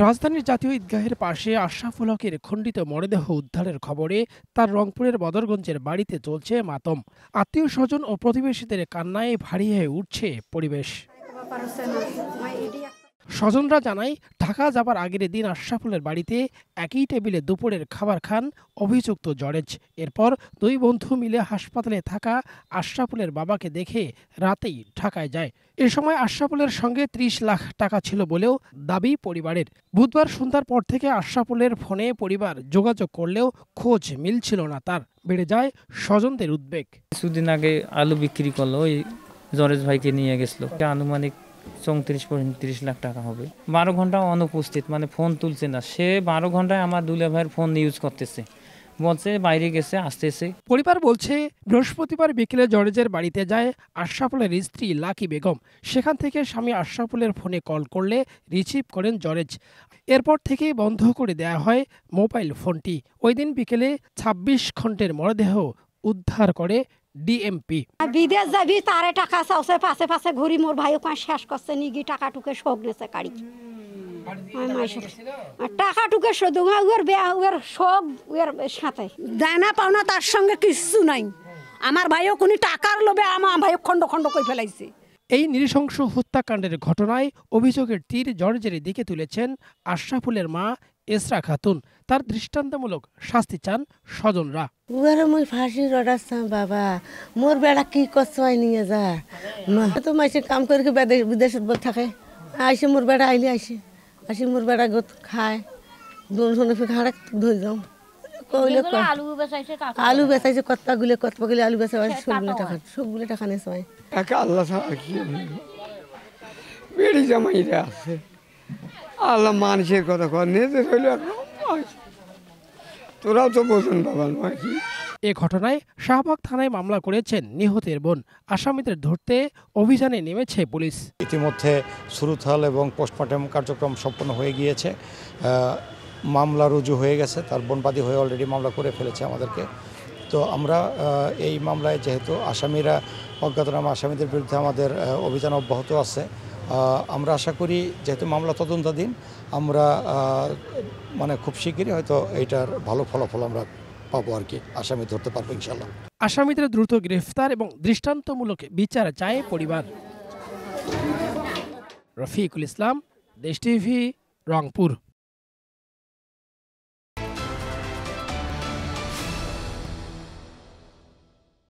রাজধানীর জাতীয় ঈদগাহের পাশে আশরাফুল হকের খণ্ডিত মরদেহ উদ্ধারের খবরে তার রংপুরের বদরগঞ্জের বাড়িতে চলছে মাতম। আত্মীয় স্বজন ও প্রতিবেশীদের কান্নায় ভারী হয়ে উঠছে পরিবেশ। স্বজনরা জানায়, ঢাকা যাবার আগের দিন আশরাফুলের বাড়িতে একই টেবিলে দুপুরের খাবার খান অভিযুক্ত জরেজ। এরপর দুই বন্ধু মিলে হাসপাতালে থাকা আশরাফুলের বাবাকে দেখে রাতেই ঢাকায় যায়। এ সময় আশরাফুলের সঙ্গে ৩০ লাখ টাকা ছিল বলেও দাবি পরিবারের। বুধবার সন্ধ্যার পর থেকে আশরাফুলের ফোনে পরিবার যোগাযোগ করলেও খোঁজ মিলছিল না তার। বেড়ে যায় স্বজনদের উদ্বেগ। কিছুদিন আগে আলু বিক্রি করলো, ওই জরেজ ভাইকে নিয়ে গেছিল। আনুমানিক ৩৪-৩৫ লাখ টাকা হবে। ১২ ঘন্টা অনুপস্থিত, মানে ফোন তুলছে না। সে ১২ ঘন্টায় আমার দুলা ভাইয়ের ফোন ইউজ করতেছে, বলছে বাইরে গেছে, আসতেছে। পরিবার বলছে, বৃহস্পতিবার বিকেলে জরেজের বাড়িতে যায় আশরাফুলের স্ত্রী লাকি বেগম। সেখান থেকে স্বামী আশরাফুলের ফোনে কল করলে রিসিভ করেন জরেজ। এরপর থেকেই বন্ধ করে দেয়া হয় মোবাইল ফোনটি। ওই দিন বিকেলে ২৬ ঘন্টের মরদেহ উদ্ধার করে ডিএমপি। বিদেশ যাবি তারে টাকা চাওছে, পাশে পাশে ঘুরি মোর ভাইও কাঁ শেষ করছে নিগি টাকা টুকে শোক নেছে কাড়ি টাকা টুকে শুধু ওর ওর শোক ওর সাথে দানা পাওনা তার সঙ্গে কিছু নাই। আমার ভাইও কোনো টাকার লোভে আমার ভাইও খন্ড খন্ড করে ফেলাইছে। এই নৃশংস হত্যাকাণ্ডের ঘটনায় অভিযোগের তীর জর্জের দিকে তুলেছেন আশরাফুলের মা এসরা খাতুন। তার দৃষ্টান্তমূলক শাস্তি চান স্বজনরা। মুই ফাঁসির অর্ডার চাম বাবা, মোর বেড়া কি কষ্ট নিয়ে যা তো মাসে কাম করে বিদেশত থাকে। আইসে মোর বেড়া আইলে আসি মোর বেড়া গোত খায় দুজনে খাড়া ধরে যাও কইলে আলু বেচাইছে কতগুলো আলু বেচা সবগুলো টাকা নিয়ে সবাই আল্লাহ ছাড়া কি বেড়ি জামাইরা আছে। আল্লাহ মানুষের কথা কর নিজের হইল, তোরাও তো বোঝেন বাবা নয় কি। এ ঘটনায় শাহবাগ থানায় মামলা করেছেন নিহতের বোন। আসামিদের ধরতে অভিযানে নেমেছে পুলিশ। ইতিমধ্যে সুরুথাল এবং পোস্টমর্টম কার্যক্রম সম্পন্ন হয়ে গিয়েছে। মামলা রুজু হয়ে গেছে, তার বোনবাদী হয়ে অলরেডি মামলা করে ফেলেছে আমাদেরকে। তো আমরা এই মামলায় যেহেতু আসামিরা অজ্ঞাতনামা, আসামিদের বিরুদ্ধে আমাদের অভিযান অব্যাহত আছে। আমরা আশা করি যেহেতু মামলা তদন্তাধীন, আমরা মানে খুব শিগগিরই হয়তো এইটার ভালো ফলাফল আমরা পাবো আর কি, আসামি ধরতে পারবো ইনশাল্লাহ। আসামিদের দ্রুত গ্রেফতার এবং দৃষ্টান্তমূলক বিচার চায় পরিবার। রফিকুল ইসলাম, দেশ টিভি, রংপুর।